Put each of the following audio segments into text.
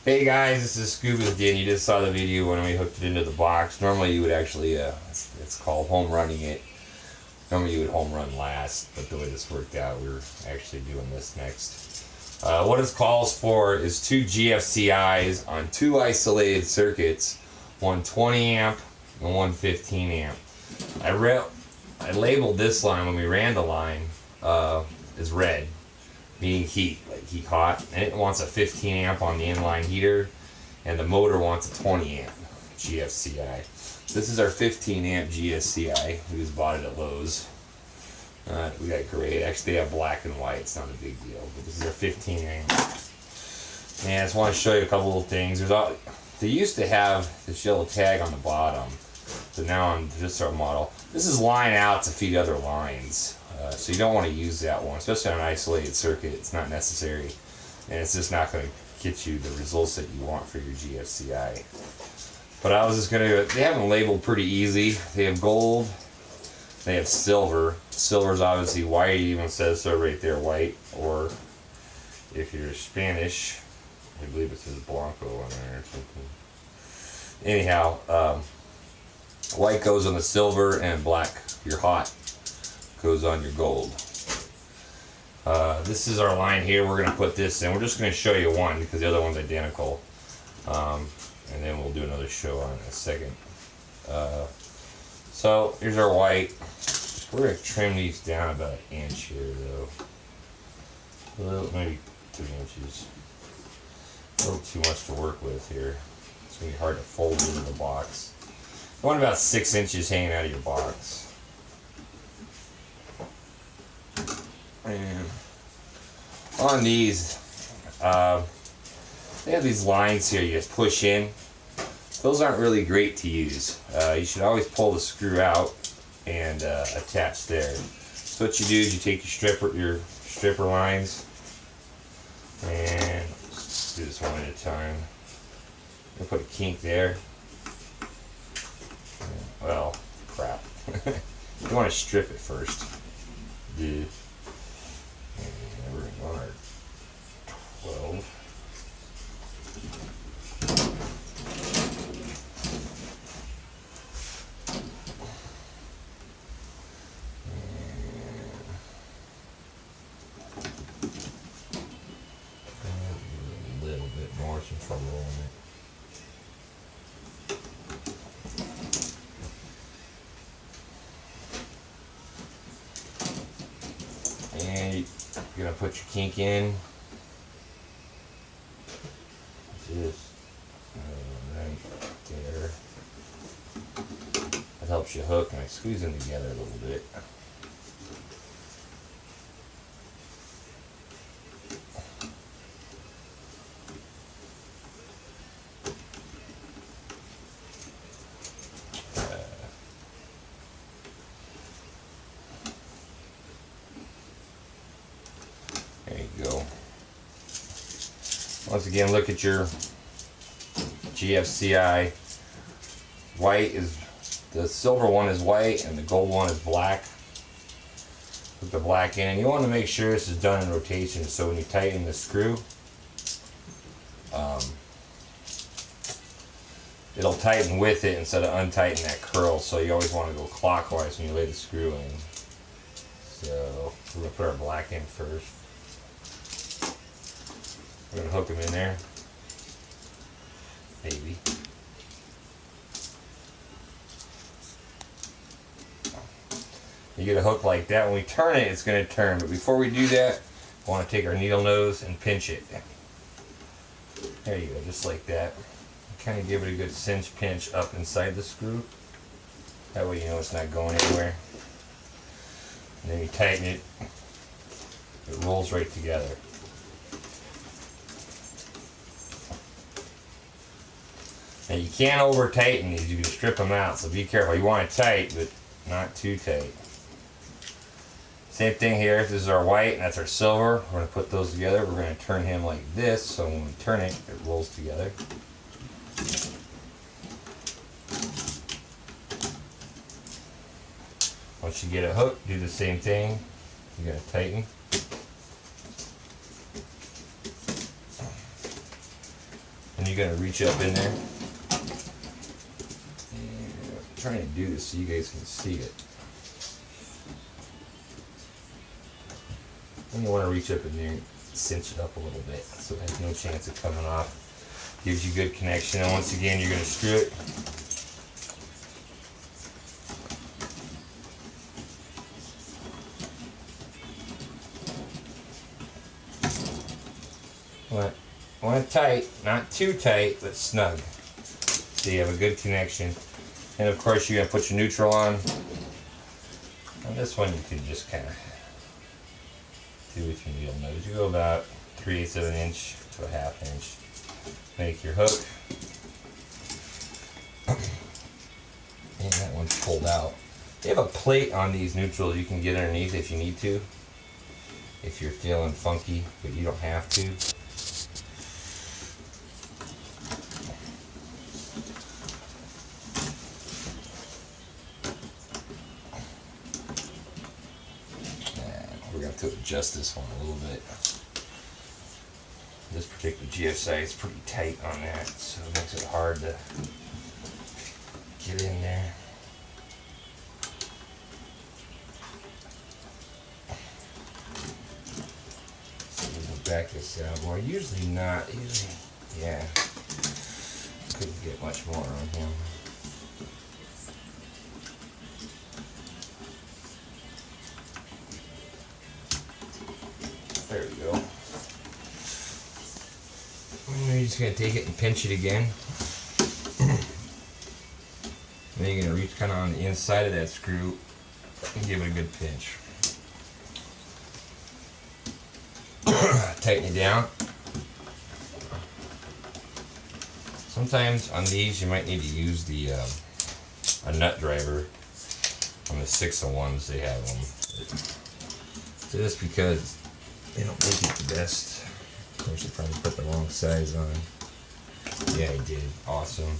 Hey guys, this is Scuba again. You just saw the video when we hooked it into the box. Normally you would actually, it's called home running it. Normally you would home run last, but the way this worked out, we're actually doing this next. What it calls for is two GFCIs on two isolated circuits, one 20 amp and one 15 amp. I labeled this line when we ran the line as red, meaning heat, like heat hot, and it wants a 15 amp on the inline heater, and the motor wants a 20 amp GFCI. This is our 15 amp GFCI. We just bought it at Lowe's. We got gray. Actually, they have black and white. It's not a big deal, but this is our 15 amp. And I just want to show you a couple of things. They used to have this yellow tag on the bottom, but now on just our model, this is line out to feed other lines. So you don't want to use that one, especially on an isolated circuit. It's not necessary, and it's just not going to get you the results that you want for your GFCI. But I was just going to, they have them labeled pretty easy. They have gold, they have silver. Silver is obviously white, it even says so right there, white. Or if you're Spanish, I believe it says Blanco on there or something. Anyhow, white goes on the silver, and black, your hot, goes on your gold. This is our line here. We're going to put this in. We're just going to show you one because the other one's identical. And then we'll do another show on it in a second. So here's our white. We're going to trim these down about an inch here though. A little, maybe 2 inches. A little too much to work with here. It's going to be hard to fold into the box. You want about 6 inches hanging out of your box. And on these, they have these lines here you just push in. Those aren't really great to use. You should always pull the screw out and attach there. So what you do is you take your stripper lines, and let's do this one at a time. You put a kink there. Well, crap. You want to strip it first. Dude. And we're on our 12. A little bit more, some trouble on it. And you're gonna put your kink in. Just right there. That helps you hook, and I squeeze them together a little bit. There you go. Once again, look at your GFCI. White is, the silver one is white and the gold one is black. Put the black in, and you want to make sure this is done in rotation, so when you tighten the screw, it'll tighten with it instead of untighten that curl. So you always want to go clockwise when you lay the screw in. So we're going to put our black in first. We're going to hook them in there. Maybe. You get a hook like that. When we turn it, it's going to turn. But before we do that, we want to take our needle nose and pinch it. There you go, just like that. Kind of give it a good cinch pinch up inside the screw. That way you know it's not going anywhere. And then you tighten it. It rolls right together. Now you can't over tighten these, you can strip them out, so be careful. You want it tight, but not too tight. Same thing here, this is our white and that's our silver. We're going to put those together. We're going to turn him like this, so when we turn it, it rolls together. Once you get a hook, do the same thing. You're going to tighten. And and you're gonna reach up in there. And I'm trying to do this so you guys can see it. And you want to reach up in there and cinch it up a little bit so it has no chance of coming off. Gives you good connection, and once again you're gonna screw it. Want it tight, not too tight, but snug. So you have a good connection. And of course you're gonna put your neutral on. On this one you can just kind of do with your needle nose. You go about 3/8 of an inch to a 1/2 inch. Make your hook. And that one's pulled out. They have a plate on these neutrals you can get underneath if you need to. If you're feeling funky, but you don't have to. We're going to adjust this one a little bit. This particular GSI is pretty tight on that, so it makes it hard to get in there. So we'll back this out more. Usually not. Yeah. Couldn't get much more on him. There we go. And you're just going to take it and pinch it again. Then you're going to reach kind of on the inside of that screw and give it a good pinch. Tighten it down. Sometimes on these you might need to use the a nut driver. On the 601s they have them. So just because they don't make it the best. Of course, I probably put the wrong size on. Yeah, I did. Awesome.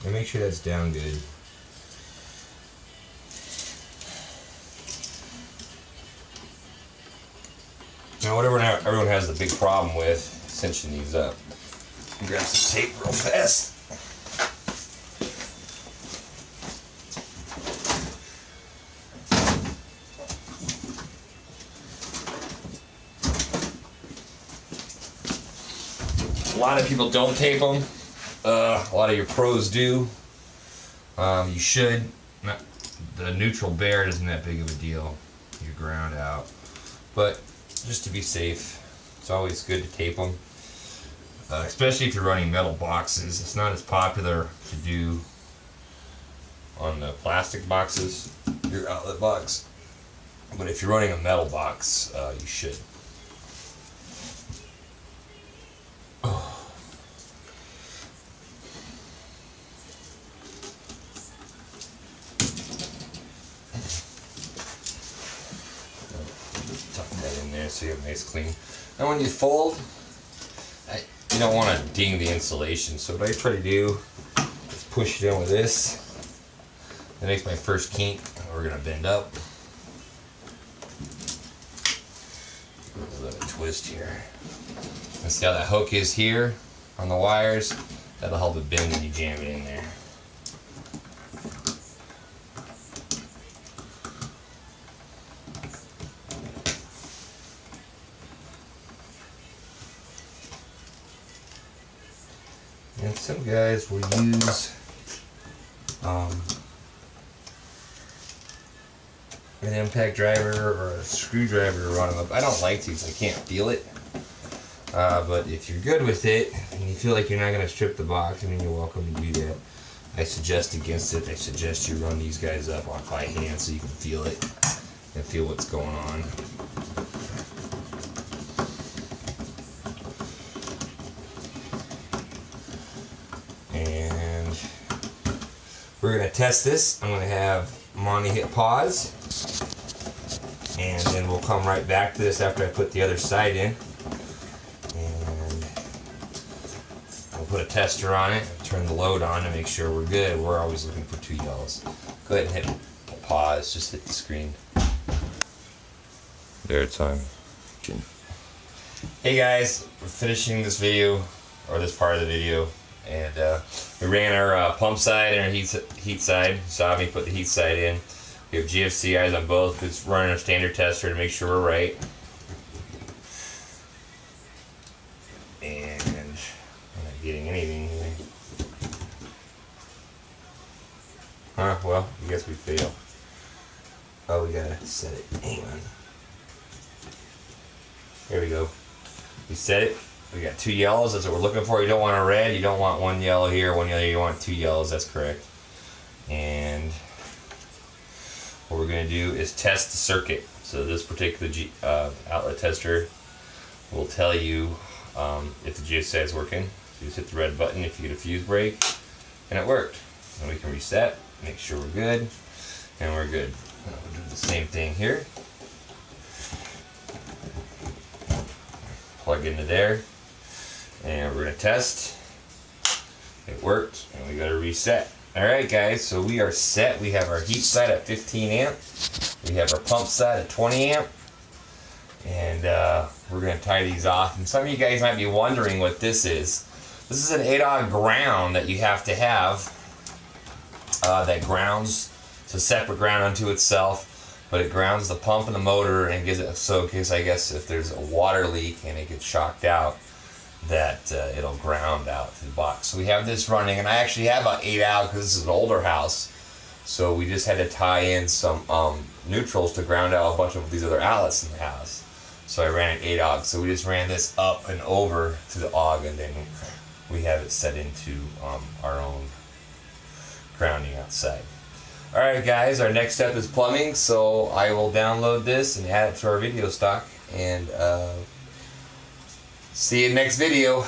And make sure that's down good. Now, whatever everyone has the big problem with cinching these up. Grab some tape real fast. A lot of people don't tape them. A lot of your pros do. You should. The neutral bear isn't that big of a deal. You're ground out. But just to be safe, it's always good to tape them. Especially if you're running metal boxes. It's not as popular to do on the plastic boxes, your outlet box. But if you're running a metal box, you should. Tuck that in there so you have it nice clean. And when you fold, you don't want to ding the insulation, so what I try to do is push it in with this. That makes my first kink. We're going to bend up. A little twist here. And see how that hook is here on the wires? That'll help it bend when you jam it in there. And some guys will use an impact driver or a screwdriver to run them up. I don't like these, I can't feel it. But if you're good with it and you feel like you're not going to strip the box, I mean, you're welcome to do that. I suggest against it. I suggest you run these guys up by hand so you can feel it and feel what's going on. And we're going to test this. I'm going to have Monty hit pause, and then we'll come right back to this after I put the other side in. And we'll put a tester on it, turn the load on to make sure we're good. We're always looking for 2 yellows. Go ahead and hit pause, just hit the screen. There, it's on. Hey guys, we're finishing this video, or this part of the video, and we ran our pump side and our heat side. You saw me put the heat side in. We have GFC eyes on both. It's running a standard tester to make sure we're right. And I'm not getting anything here. Huh, well, I guess we failed. Oh, we gotta set it. Hang on. There we go. We set it. We got 2 yellows. That's what we're looking for. You don't want a red. You don't want 1 yellow here, 1 yellow. You want 2 yellows. That's correct. And what we're going to do is test the circuit. So this particular outlet tester will tell you if the GSI is working. So you just hit the red button if you get a fuse break, and it worked. And we can reset, make sure we're good, and we're good. We'll do the same thing here. Plug into there, and we're going to test. It worked, and we got to reset. Alright guys, so we are set. We have our heat side at 15 amp. We have our pump side at 20 amp. And we're going to tie these off. And some of you guys might be wondering what this is. This is an 8-aught ground that you have to have. That grounds, it's a separate ground unto itself, but it grounds the pump and the motor and gives it, so in case, I guess, if there's a water leak and it gets shocked out, that it'll ground out to the box. So we have this running, and I actually have about 8 out because this is an older house. So we just had to tie in some neutrals to ground out a bunch of these other outlets in the house. So I ran an 8 AUG. So we just ran this up and over to the AUG, and then we have it set into our own grounding outside. Alright guys, our next step is plumbing, so I will download this and add it to our video stock, and see you next video.